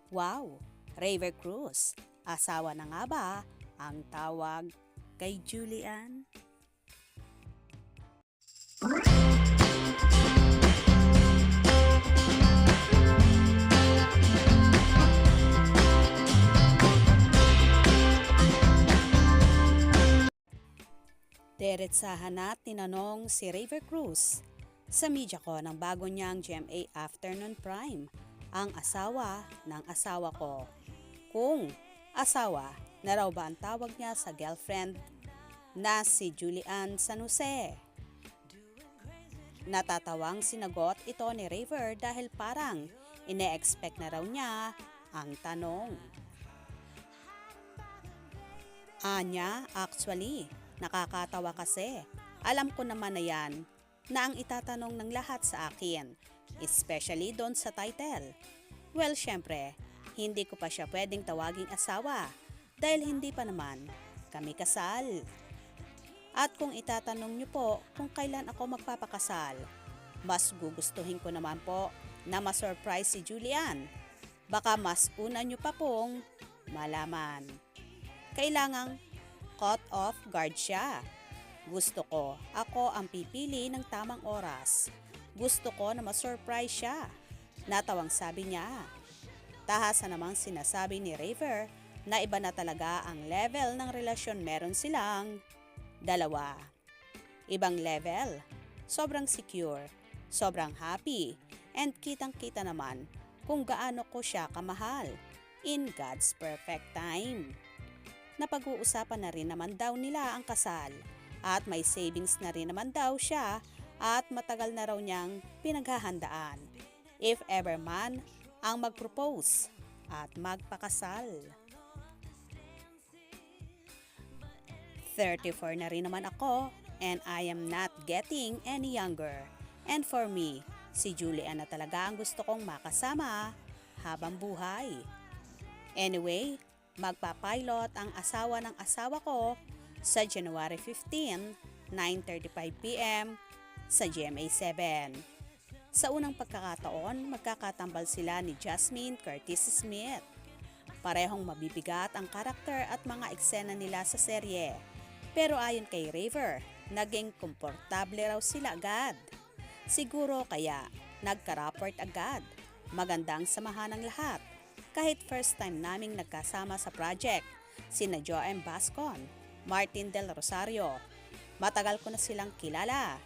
Wow! Raver Cruz, asawa na nga ba ang tawag kay Julian? Diretsahan na tinanong si Raver Cruz sa media ko ng bago niyang GMA Afternoon Prime, ang asawa ng asawa ko, kung asawa na raw ba ang tawag niya sa girlfriend na si Julian San Jose. Natatawang sinagot ito ni Raver dahil parang ine-expect na raw niya ang tanong. Anya, actually, nakakatawa kasi. Alam ko naman na yan na ang itatanong ng lahat sa akin, especially doon sa title. Well, syempre, hindi ko pa siya pwedeng tawaging asawa dahil hindi pa naman kami kasal. At kung itatanong niyo po kung kailan ako magpapakasal, mas gugustuhin ko naman po na ma-surprise si Julian. Baka mas una niyo pa pong malaman. Kailangang caught off guard siya. Gusto ko, ako ang pipili ng tamang oras. Gusto ko na ma-surprise siya. Natawang sabi niya. Tahasa namang sinasabi ni Raver na iba na talaga ang level ng relasyon meron silang dalawa. Ibang level, sobrang secure, sobrang happy, and kitang-kita naman kung gaano ko siya kamahal in God's perfect time. Napag-uusapan na rin naman daw nila ang kasal at may savings na rin naman daw siya at matagal na raw niyang pinaghahandaan if ever man ang mag-propose at magpakasal. 34 na rin naman ako and I am not getting any younger. And for me, si Julian na talaga ang gusto kong makasama habang buhay. Anyway, magpapilot ang asawa ng asawa ko sa January 15, 9:35 p.m. sa GMA7. Sa unang pagkakataon, magkakatambal sila ni Jasmine Curtis Smith. Parehong mabibigat ang karakter at mga eksena nila sa serye. Pero ayon kay Raver, naging komportable raw sila agad. Siguro kaya nagka-rapport agad. Maganda ang samahan ng lahat. Kahit first time naming nagkasama sa project, sina Joem Bascon, Martin Del Rosario. Matagal ko na silang kilala.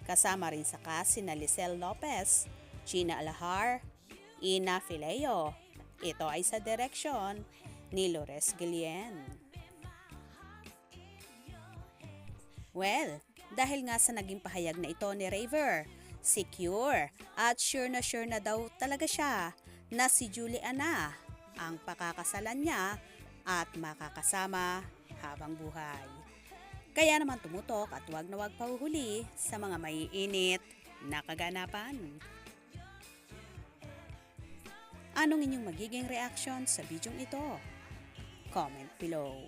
Kasama rin sa cast sina Lisel Lopez, Gina Alahar, Ina Fileo. Ito ay sa direksyon ni Lores Guillen. Well, dahil nga sa naging pahayag na ito ni Raver, secure at sure na daw talaga siya na si Julian na ang pakakasalan niya at makakasama habang buhay. Kaya naman tumutok at wag na wag pahuhuli sa mga maiinit na kaganapan. Anong inyong magiging reaction sa bidyong ito? Comment below.